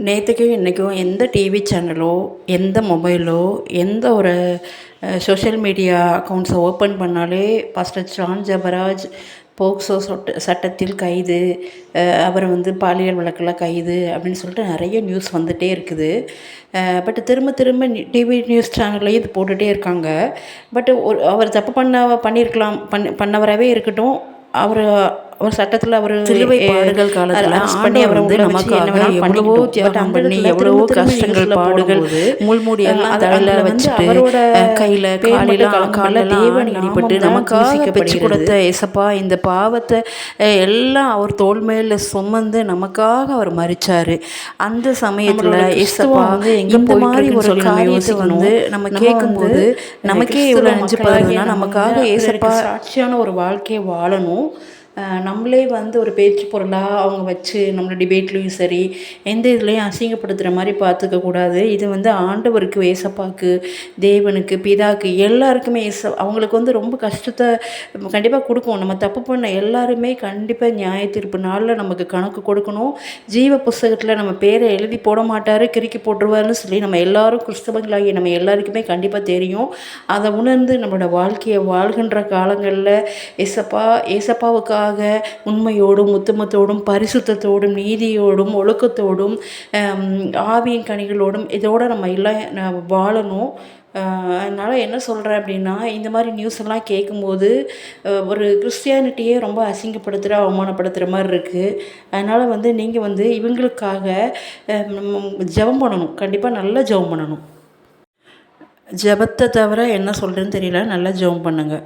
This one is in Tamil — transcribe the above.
நேற்றுக்கும் இன்றைக்கும் எந்த டிவி சேனலோ, எந்த மொபைலோ, எந்த ஒரு சோஷியல் மீடியா அக்கௌண்ட்ஸை ஓப்பன் பண்ணாலே பாஸ்டர் ஜான் ஜெபராஜ் போக்சோ சட்டத்தில் கைது, அவர் வந்து பாலியல் வழக்கில் கைது அப்படின்னு சொல்லிட்டு நிறைய நியூஸ் வந்துகிட்டே இருக்குது. பட் திரும்ப திரும்ப டிவி நியூஸ் சேனல்லையும் இது போட்டுகிட்டே இருக்காங்க. பட் அவர் தப்பு பண்ணியிருக்கலாம், பண்ணவராகவே இருக்கட்டும். அவர் சட்டத்தில் அவர் சிலுவை பாடுகள் காலத்தில் பண்ணி அவரை வந்து நமக்காக எவ்வளவோ தியாகம் பண்ணி எவ்வளவோ கஷ்டங்கள் பாடுகள் முள்மூடியெல்லாம் தலையில் வச்சுட்டு கையில் காலில் தேவன் இடிப்பட்டு நமக்காக பெற்று கொடுத்த ஏசப்பா இந்த பாவத்தை எல்லாம் அவர் தோள் மேல சுமந்து நமக்காக அவர் மரிச்சாரு. அந்த சமயத்தில் ஏசப்பா வந்து எங்கே மாதிரி ஒரு காரியத்தை வந்து நம்ம கேட்கும்போது நமக்கே இவ்வளோ நெஞ்சு பதறதுன்னா நமக்காக ஏசப்பா சாட்சியான ஒரு வாழ்க்கையை வாழணும். நம்மளே வந்து ஒரு பேச்சு பொருளாக அவங்க வச்சு நம்மளை டிபேட்லேயும் சரி எந்த இதுலேயும் அசிங்கப்படுத்துகிற மாதிரி பார்த்துக்கக்கூடாது. இது வந்து ஆண்டவருக்கு, ஏசப்பாக்கு, தேவனுக்கு, பிதாக்கு எல்லாருக்குமே அவங்களுக்கு வந்து ரொம்ப கஷ்டத்தை கண்டிப்பாக கொடுக்கும். நம்ம தப்பு பண்ண எல்லாருமே கண்டிப்பாக நியாய தீர்ப்பு நாளில் நமக்கு கணக்கு கொடுக்கணும். ஜீவ புஸ்தகத்தில் நம்ம பேரை எழுதி போட மாட்டார், கிறுக்கி போட்டுருவாருன்னு சொல்லி நம்ம எல்லாரும் கிறிஸ்தவங்களாகி நம்ம எல்லாருக்குமே கண்டிப்பாக தெரியும். அதை உணர்ந்து நம்மளோட வாழ்க்கையை வாழ்கின்ற காலங்களில் ஏசப்பாவுக்காக உண்மையோடும் உத்தமத்தோடும் பரிசுத்தத்தோடும் நீதியோடும் ஒழுக்கத்தோடும் ஆவியின் கனிகளோடும் இதோடு நம்ம எல்லாம் வாழணும். அதனால் என்ன சொல்கிறேன் அப்படின்னா, இந்த மாதிரி நியூஸ் எல்லாம் கேட்கும்போது ஒரு கிறிஸ்டியானிட்டியே ரொம்ப அசிங்கப்படுத்துகிற அவமானப்படுத்துகிற மாதிரி இருக்குது. அதனால் வந்து நீங்கள் வந்து இவங்களுக்காக ஜெபம் பண்ணணும். கண்டிப்பாக நல்லா ஜெபம் பண்ணணும். ஜெபத்தை தவிர என்ன சொல்கிறேன்னு தெரியல. நல்லா ஜெபம் பண்ணுங்கள்.